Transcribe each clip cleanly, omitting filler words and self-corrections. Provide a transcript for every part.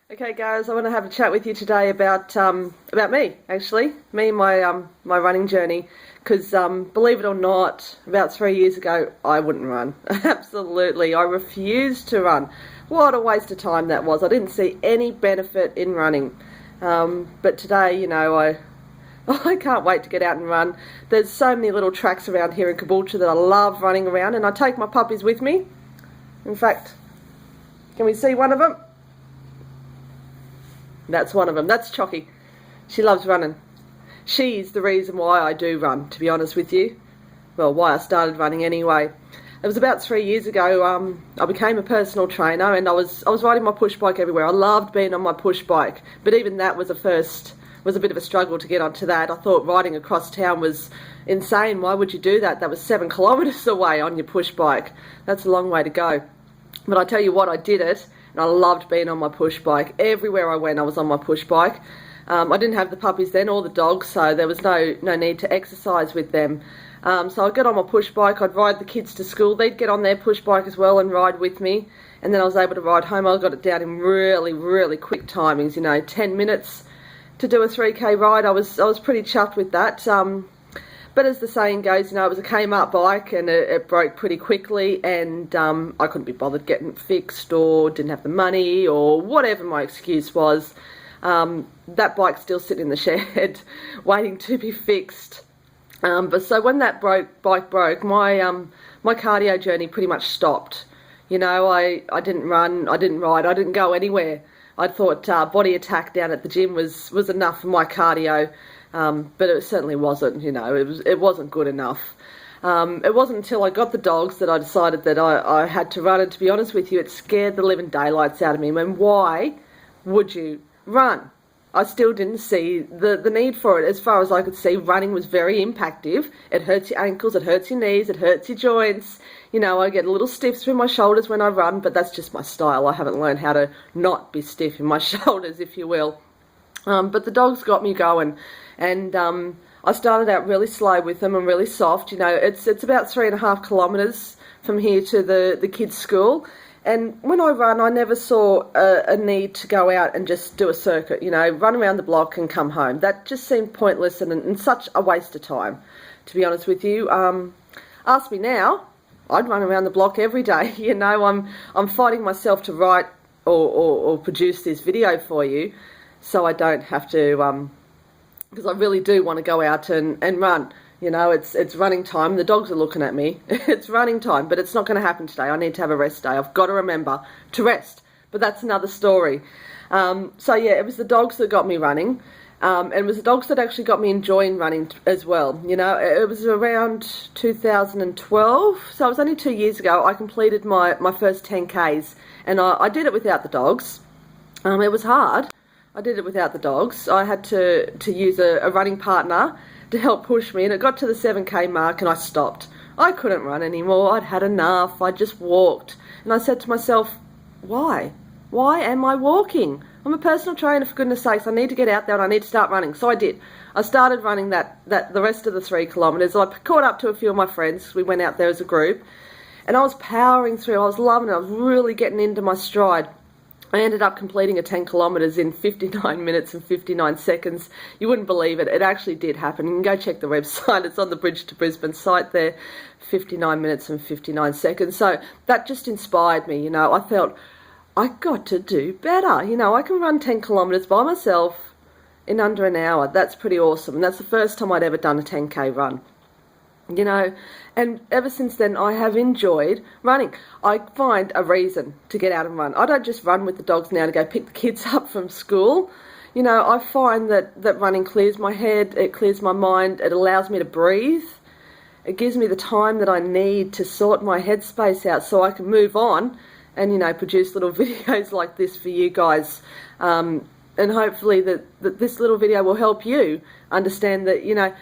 Okay, guys, I want to have a chat with you today about me, actually, me and my running journey. Because believe it or not, about 3 years ago, I wouldn't run. Absolutely, I refused to run. What a waste of time that was. I didn't see any benefit in running. But today, I can't wait to get out and run. There's so many little tracks around here in Caboolture that I love running around, and I take my puppies with me. In fact, can we see one of them? That's one of them. That's Chocky. She loves running. She's the reason why I do run, to be honest with you. Well, why I started running anyway. It was about 3 years ago. I became a personal trainer, and I was riding my push bike everywhere. I loved being on my push bike, but even that was a bit of a struggle to get onto that. I thought riding across town was insane. Why would you do that? That was 7 kilometres away on your push bike. That's a long way to go. But I tell you what, I did it. And I loved being on my push bike. Everywhere I went, I was on my push bike. I didn't have the puppies then or the dogs, so there was no need to exercise with them. So I'd get on my push bike, I'd ride the kids to school, they'd get on their push bike as well and ride with me. And then I was able to ride home. I got it down in really, really quick timings, 10 minutes to do a 3K ride. I was pretty chuffed with that. But as the saying goes, it was a Kmart bike and it broke pretty quickly, and I couldn't be bothered getting it fixed or didn't have the money or whatever my excuse was. That bike's still sitting in the shed waiting to be fixed. But so when that bike broke, my cardio journey pretty much stopped. I didn't run, I didn't ride, I didn't go anywhere. I thought Body Attack down at the gym was enough for my cardio. But it certainly wasn't, it wasn't good enough. It wasn't until I got the dogs that I decided that I had to run, and to be honest with you, it scared the living daylights out of me. I mean, why would you run? I still didn't see the need for it. As far as I could see, running was very impactive. It hurts your ankles, it hurts your knees, it hurts your joints. I get a little stiff through my shoulders when I run, but that's just my style. I haven't learned how to not be stiff in my shoulders, if you will. But the dogs got me going, and I started out really slow with them and really soft. It's about 3.5 kilometres from here to the kids' school, and when I run, I never saw a need to go out and just do a circuit, run around the block and come home. That just seemed pointless and such a waste of time, to be honest with you. Ask me now, I'd run around the block every day. I'm fighting myself to write or produce this video for you, so I don't have to, because I really do want to go out and run. It's running time. The dogs are looking at me. It's running time, but it's not going to happen today. I need to have a rest day. I've got to remember to rest, but that's another story. So yeah, it was the dogs that got me running, and it was the dogs that actually got me enjoying running as well. It was around 2012, so it was only 2 years ago. I completed my first 10Ks, and I did it without the dogs. It was hard. I did it without the dogs. I had to use a running partner to help push me, and it got to the 7K mark and I stopped. I couldn't run anymore. I'd had enough. I just walked. And I said to myself, why? Why am I walking? I'm a personal trainer, for goodness sakes. I need to get out there and I need to start running. So I did. I started running the rest of the 3 kilometres. I caught up to a few of my friends. We went out there as a group, and I was powering through. I was loving it. I was really getting into my stride. I ended up completing a 10 kilometres in 59 minutes and 59 seconds. You wouldn't believe it. It actually did happen. You can go check the website. It's on the Bridge to Brisbane site there. 59 minutes and 59 seconds. So that just inspired me. I felt I got to do better. I can run 10 kilometres by myself in under an hour. That's pretty awesome. And that's the first time I'd ever done a 10K run. And ever since then I have enjoyed running. I find a reason to get out and run. I don't just run with the dogs now to go pick the kids up from school. I find that running clears my head, it clears my mind, it allows me to breathe. It gives me the time that I need to sort my headspace out so I can move on and, produce little videos like this for you guys. And hopefully that this little video will help you understand that,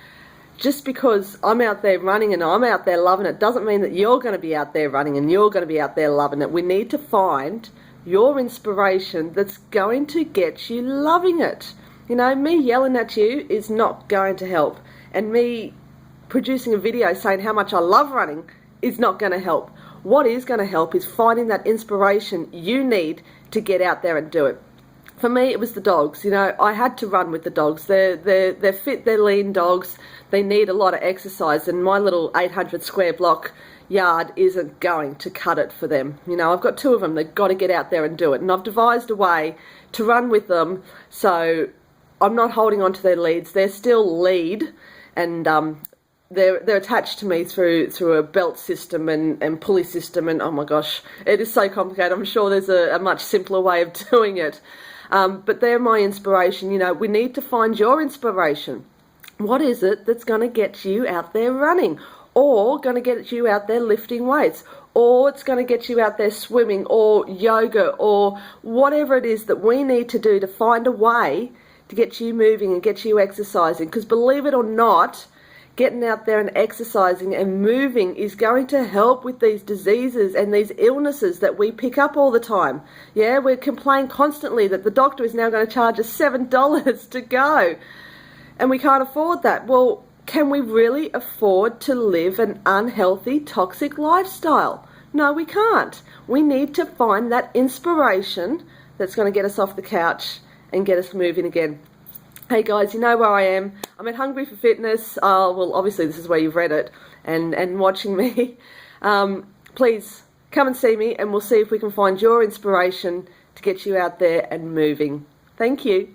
just because I'm out there running and I'm out there loving it doesn't mean that you're going to be out there running and you're going to be out there loving it. We need to find your inspiration that's going to get you loving it. Me yelling at you is not going to help, and me producing a video saying how much I love running is not going to help. What is going to help is finding that inspiration you need to get out there and do it. For me, it was the dogs. You know, I had to run with the dogs. They're fit, they're lean dogs. They need a lot of exercise, and my little 800 square block yard isn't going to cut it for them. You know, I've got 2 of them. They've got to get out there and do it, and I've devised a way to run with them so I'm not holding on to their leads. They're still lead, and they're attached to me through a belt system and pulley system, and oh my gosh, it is so complicated. I'm sure there's a much simpler way of doing it. But they're my inspiration. You know, we need to find your inspiration. What is it that's going to get you out there running, or going to get you out there lifting weights, or it's going to get you out there swimming or yoga or whatever it is that we need to do to find a way to get you moving and get you exercising? Because believe it or not, getting out there and exercising and moving is going to help with these diseases and these illnesses that we pick up all the time. Yeah, we complain constantly that the doctor is now going to charge us $7 to go, and we can't afford that. Well, can we really afford to live an unhealthy, toxic lifestyle? No, we can't. We need to find that inspiration that's going to get us off the couch and get us moving again. Hey guys, you know where I am. I'm at Hungry for Fitness. Well, obviously this is where you've read it and watching me. Please come and see me, and we'll see if we can find your inspiration to get you out there and moving. Thank you.